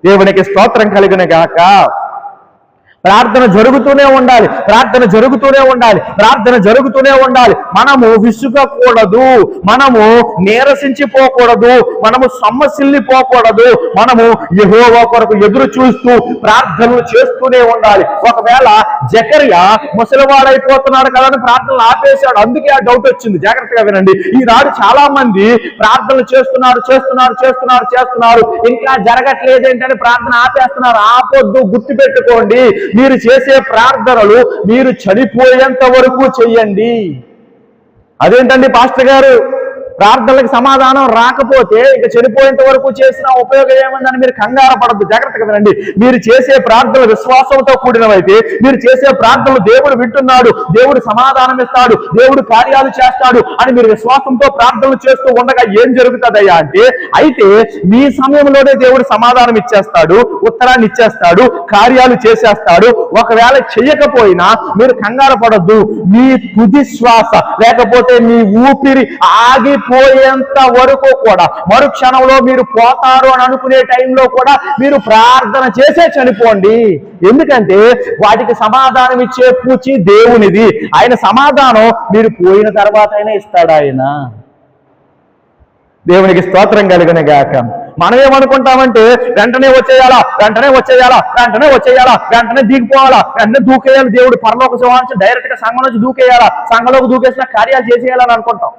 దేవునికి స్తోత్రం కలుగును గాక. ప్రార్థన జరుగుతూనే ఉండాలి, ప్రార్థన జరుగుతూనే ఉండాలి, ప్రార్థన జరుగుతూనే ఉండాలి. మనము విసుగకూడదు, మనము నీరసించిపోకూడదు, మనము సొమ్మసిల్లిపోకూడదు. మనము యెహోవా కొరకు ఎదురు చూస్తూ ప్రార్థనలు చేస్తూనే ఉండాలి. ఒకవేళ జకర్యా ముసలివాడైపోతున్నాడు కదా అని ప్రార్థనలు ఆపేశాడు, అందుకే ఆ డౌట్ వచ్చింది. జాగ్రత్తగా వినండి. ఈనాడు చాలా మంది ప్రార్థనలు చేస్తున్నారు చేస్తున్నారు చేస్తున్నారు చేస్తున్నారు ఇంకా జరగట్లేదు ఏంటని ప్రార్థన ఆపేస్తున్నారు. ఆపొద్దు, గుర్తుపెట్టుకోండి. మీరు చేసే ప్రార్థనలు మీరు చనిపోయేంత వరకు చెయ్యండి. అదేంటండి పాస్టర్ గారు, ప్రార్థనలకు సమాధానం రాకపోతే ఇక చనిపోయేంత వరకు చేసిన ఉపయోగం ఏముందని మీరు కంగారు పడద్దు. జాగ్రత్తగా వినండి. మీరు చేసే ప్రార్థనలు విశ్వాసంతో కూడినవైతే, మీరు చేసే ప్రార్థనలు దేవుడు వింటున్నాడు, దేవుడు సమాధానం ఇస్తాడు, దేవుడు కార్యాలు చేస్తాడు అని మీరు విశ్వాసంతో ప్రార్థనలు చేస్తూ ఉండగా ఏం జరుగుతుందయ్యా అంటే, అయితే మీ సమయంలోనే దేవుడు సమాధానం ఇచ్చేస్తాడు, ఉత్తరాన్ని ఇచ్చేస్తాడు, కార్యాలు చేసేస్తాడు. ఒకవేళ చెయ్యకపోయినా మీరు కంగారు పడద్దు. మీ తుది శ్వాస లేకపోతే మీ ఊపిరి పోయేంత వరకు కూడా, మరుక్షణంలో మీరు పోతారు అని అనుకునే టైంలో కూడా మీరు ప్రార్థన చేసే చనిపోండి. ఎందుకంటే వాటికి సమాధానం ఇచ్చే పూచి దేవునిది. ఆయన సమాధానం మీరు పోయిన తర్వాత అయినా ఇస్తాడు ఆయన. దేవునికి స్తోత్రం కలుగును గాక. మనం ఏమనుకుంటామంటే వెంటనే వచ్చేయాలా, వెంటనే వచ్చేయాలా, వెంటనే వచ్చేయాలా, వెంటనే దిగిపోవాలా, వెంటనే దూకేయాలి, దేవుడు పరలోక సింహాసనం డైరెక్ట్ గా సంఘం నుంచి దూకేయాలా, సంఘంలోకి దూకేసిన కార్యాలు చేసేయాలని అనుకుంటాం.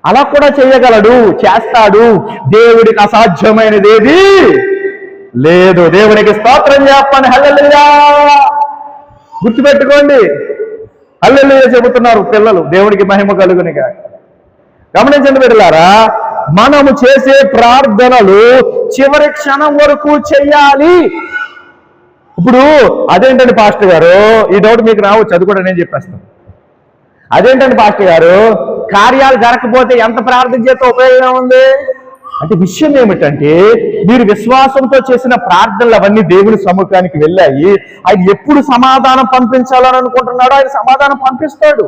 అలా కూడా చేయగలడు, చేస్తాడు. దేవుడికి అసాధ్యమైనది ఏది లేదు. దేవునికి స్తోత్రం చెప్పండి. హల్లెలూయా. గుర్తుపెట్టుకోండి, హల్లెలూయా చెబుతున్నారు పిల్లలు. దేవునికి మహిమ కలుగును గాక. గమనించండి బిడ్డలారా, మనము చేసే ప్రార్థనలు చివరి క్షణం వరకు చెయ్యాలి. ఇప్పుడు అదేంటండి పాస్టర్ గారు, ఈ డౌట్ మీకు రావచ్చు, అది కూడా నేను చెప్పేస్తాను. అదేంటండి పాస్టర్ గారు, కార్యాలు జరగకపోతే ఎంత ప్రార్థన చేస్తే ఉపయోగం ఉంది అంటే, విషయం ఏమిటంటే మీరు విశ్వాసంతో చేసిన ప్రార్థనలు అవన్నీ దేవుని సముఖానికి వెళ్ళాయి. ఆయన ఎప్పుడు సమాధానం పంపించాలని అనుకుంటున్నాడో ఆయన సమాధానం పంపిస్తాడు.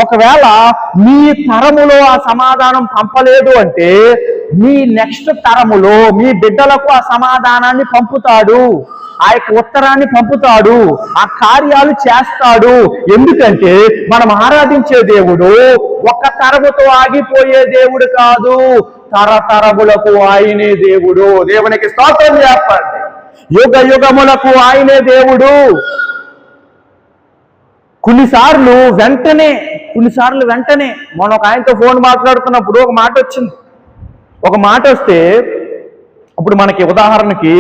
ఒకవేళ మీ తరములో ఆ సమాధానం పంపలేదు అంటే మీ నెక్స్ట్ తరములో మీ బిడ్డలకు ఆ సమాధానాన్ని పంపుతాడు, ఆ యొక్క ఉత్తరాన్ని పంపుతాడు, ఆ కార్యాలు చేస్తాడు. ఎందుకంటే మనం ఆరాధించే దేవుడు ఒక తరముతో ఆగిపోయే దేవుడు కాదు, తరతరములకు ఆయనే దేవుడు. దేవునికి స్తోత్రం చెప్పండి. యుగ యుగములకు ఆయనే దేవుడు. కొన్నిసార్లు వెంటనే మొన్న ఒక ఆయనతో ఫోన్ మాట్లాడుతున్నప్పుడు ఒక మాట వచ్చింది. ఒక మాట వస్తే, ఇప్పుడు మనకి ఉదాహరణకి